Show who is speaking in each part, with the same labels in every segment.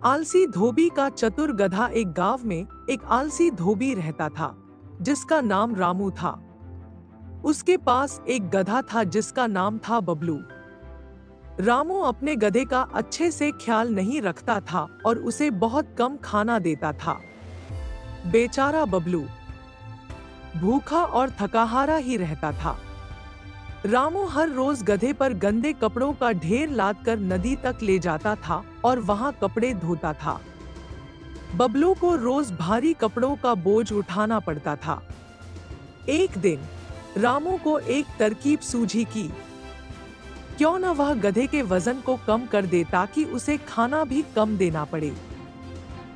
Speaker 1: आलसी धोबी का चतुर गधा। एक गांव में एक आलसी धोबी रहता था जिसका नाम रामू था। उसके पास एक गधा था जिसका नाम था बबलू। रामू अपने गधे का अच्छे से ख्याल नहीं रखता था और उसे बहुत कम खाना देता था। बेचारा बबलू भूखा और थकाहारा ही रहता था। रामू हर रोज गधे पर गंदे कपड़ों का ढेर लादकर नदी तक ले जाता था और वहां कपड़े धोता था। बबलू को रोज भारी कपड़ों का बोझ उठाना पड़ता था। एक दिन रामू को एक तरकीब सूझी कि क्यों न वह गधे के वजन को कम कर दे ताकि उसे खाना भी कम देना पड़े।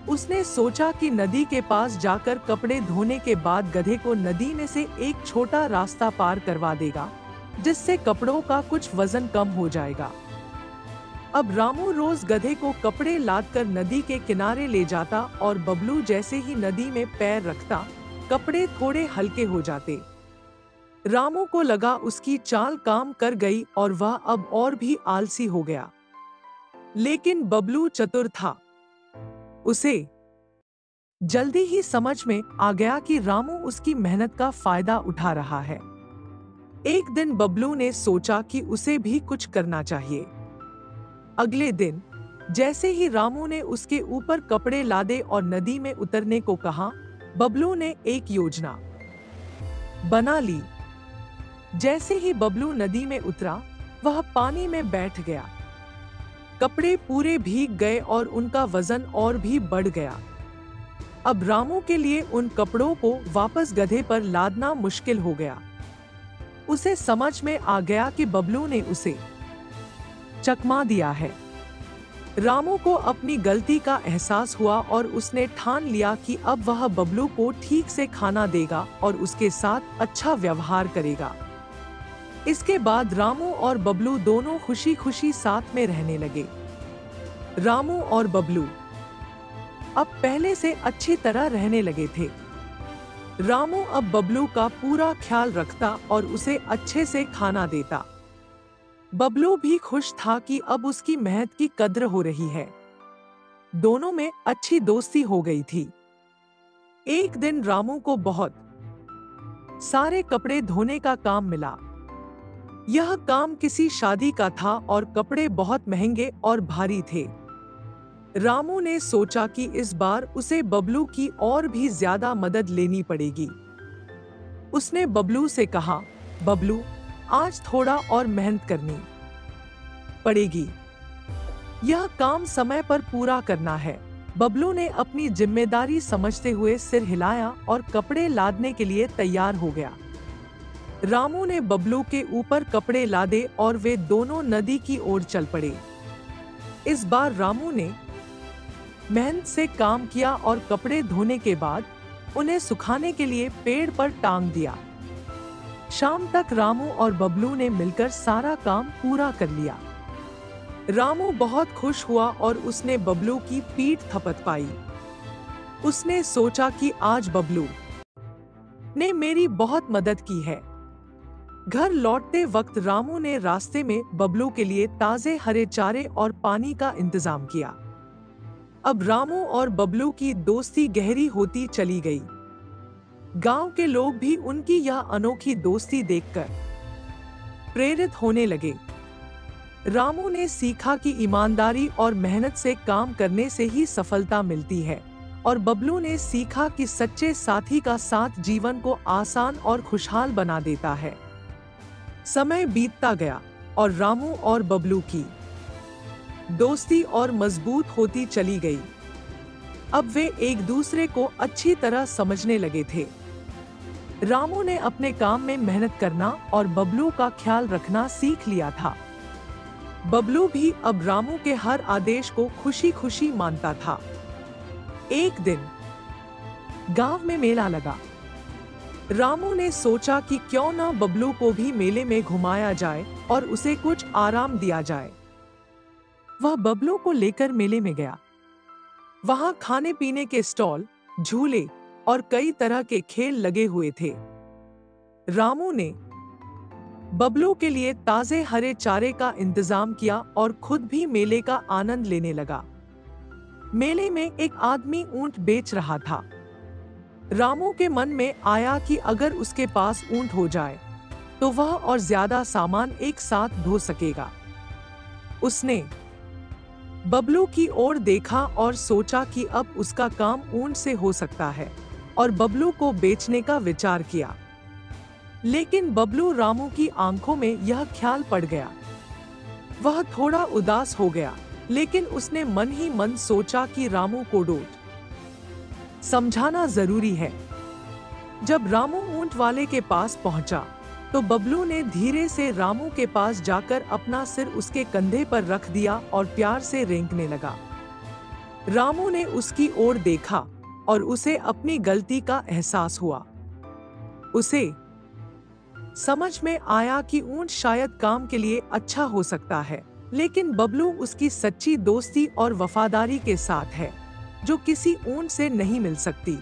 Speaker 1: उसने सोचा कि नदी के पास जाकर कपड़े धोने के बाद गधे को नदी में से एक छोटा रास्ता पार करवा देगा, जिससे कपड़ों का कुछ वजन कम हो जाएगा। अब रामू रोज गधे को कपड़े लादकर नदी के किनारे ले जाता और बबलू जैसे ही नदी में पैर रखता, कपड़े थोड़े हल्के हो जाते। रामू को लगा उसकी चाल काम कर गई और वह अब और भी आलसी हो गया। लेकिन बबलू चतुर था। उसे जल्दी ही समझ में आ गया कि रामू उसकी मेहनत का फायदा उठा रहा है। एक दिन बबलू ने सोचा कि उसे भी कुछ करना चाहिए। अगले दिन जैसे ही रामू ने उसके ऊपर कपड़े लादे और नदी में उतरने को कहा, बबलू ने एक योजना बना ली। जैसे ही बबलू नदी में उतरा, वह पानी में बैठ गया। कपड़े पूरे भीग गए और उनका वजन और भी बढ़ गया। अब रामू के लिए उन कपड़ों को वापस गधे पर लादना मुश्किल हो गया। उसे समझ में आ गया कि बबलू ने उसे चकमा दिया है। रामू को अपनी गलती का एहसास हुआ और उसने ठान लिया कि अब वह बबलू को ठीक से खाना देगा और उसके साथ अच्छा व्यवहार करेगा। इसके बाद रामू और बबलू दोनों खुशी खुशी साथ में रहने लगे। रामू और बबलू अब पहले से अच्छी तरह रहने लगे थे। रामू अब बबलू का पूरा ख्याल रखता और उसे अच्छे से खाना देता। बबलू भी खुश था कि अब उसकी मेहनत की कद्र हो रही है। दोनों में अच्छी दोस्ती हो गई थी। एक दिन रामू को बहुत सारे कपड़े धोने का काम मिला। यह काम किसी शादी का था और कपड़े बहुत महंगे और भारी थे। रामू ने सोचा कि इस बार उसे बबलू की और भी ज्यादा मदद लेनी पड़ेगी। उसने बबलू से कहा, बबलू, आज थोड़ा और मेहनत करनी पड़ेगी। यह काम समय पर पूरा करना है। बबलू ने अपनी जिम्मेदारी समझते हुए सिर हिलाया और कपड़े लादने के लिए तैयार हो गया। रामू ने बबलू के ऊपर कपड़े लादे और वे दोनों नदी की ओर चल पड़े। इस बार रामू ने मेहनत से काम किया और कपड़े धोने के बाद उन्हें सुखाने के लिए पेड़ पर टांग दिया। शाम तक रामू और बबलू ने मिलकर सारा काम पूरा कर लिया। रामू बहुत खुश हुआ और उसने बबलू की पीठ थपथपाई। उसने सोचा कि आज बबलू ने मेरी बहुत मदद की है। घर लौटते वक्त रामू ने रास्ते में बबलू के लिए ताजे हरे चारे और पानी का इंतजाम किया। अब रामू और बबलू की दोस्ती गहरी होती चली गई। गांव के लोग भी उनकी यह अनोखी दोस्ती देखकर प्रेरित होने लगे। रामू ने सीखा कि ईमानदारी और मेहनत से काम करने से ही सफलता मिलती है, और बबलू ने सीखा कि सच्चे साथी का साथ जीवन को आसान और खुशहाल बना देता है। समय बीतता गया और रामू और बबलू की दोस्ती और मजबूत होती चली गई। अब वे एक दूसरे को अच्छी तरह समझने लगे थे। रामू ने अपने काम में मेहनत करना और बबलू का ख्याल रखना सीख लिया था। बबलू भी अब रामू के हर आदेश को खुशी खुशी मानता था। एक दिन गांव में मेला लगा। रामू ने सोचा कि क्यों न बबलू को भी मेले में घुमाया जाए और उसे कुछ आराम दिया जाए। वह बबलू को लेकर मेले में गया। वहां खाने पीने के स्टॉल, झूले और कई तरह के खेल लगे हुए थे। रामू ने बबलू के लिए ताजे हरे चारे का इंतजाम किया और खुद भी मेले का आनंद लेने लगा। मेले में एक आदमी ऊंट बेच रहा था। रामू के मन में आया कि अगर उसके पास ऊंट हो जाए तो वह और ज्यादा सामान एक साथ ढो सकेगा। उसने बबलू की ओर देखा और सोचा कि अब उसका काम ऊंट से हो सकता है, और बबलू को बेचने का विचार किया। लेकिन बबलू रामू की आंखों में यह ख्याल पड़ गया। वह थोड़ा उदास हो गया, लेकिन उसने मन ही मन सोचा कि रामू को डोट समझाना जरूरी है। जब रामू ऊंट वाले के पास पहुंचा तो बबलू ने धीरे से रामू के पास जाकर अपना सिर उसके कंधे पर रख दिया और प्यार से रेंकने लगा। रामू ने उसकी ओर देखा और उसे अपनी गलती का एहसास हुआ। उसे समझ में आया कि ऊंट शायद काम के लिए अच्छा हो सकता है, लेकिन बबलू उसकी सच्ची दोस्ती और वफादारी के साथ है, जो किसी ऊंट से नहीं मिल सकती।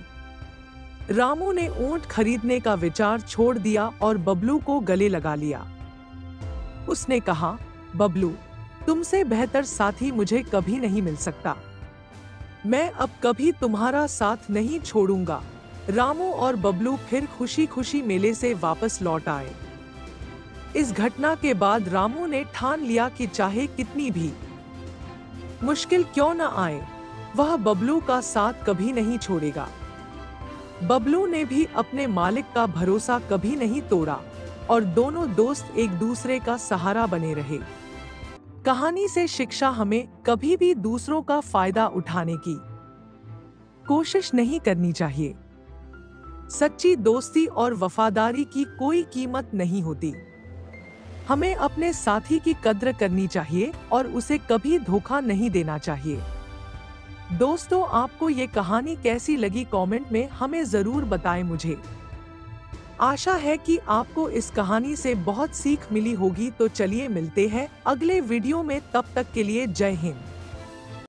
Speaker 1: रामू ने ऊंट खरीदने का विचार छोड़ दिया और बबलू को गले लगा लिया। उसने कहा, बबलू, तुमसे बेहतर साथी मुझे कभी नहीं मिल सकता। मैं अब कभी तुम्हारा साथ नहीं छोड़ूंगा। रामू और बबलू फिर खुशी खुशी मेले से वापस लौट आए। इस घटना के बाद रामू ने ठान लिया कि चाहे कितनी भी मुश्किल क्यों न आए, वह बबलू का साथ कभी नहीं छोड़ेगा। बबलू ने भी अपने मालिक का भरोसा कभी नहीं तोड़ा और दोनों दोस्त एक दूसरे का सहारा बने रहे। कहानी से शिक्षा हमें कभी भी दूसरों का फायदा उठाने की कोशिश नहीं करनी चाहिए। सच्ची दोस्ती और वफादारी की कोई कीमत नहीं होती। हमें अपने साथी की कद्र करनी चाहिए और उसे कभी धोखा नहीं देना चाहिए। दोस्तों, आपको ये कहानी कैसी लगी कमेंट में हमें जरूर बताएं मुझे। आशा है कि आपको इस कहानी से बहुत सीख मिली होगी। तो चलिए मिलते हैं अगले वीडियो में, तब तक के लिए जय हिंद।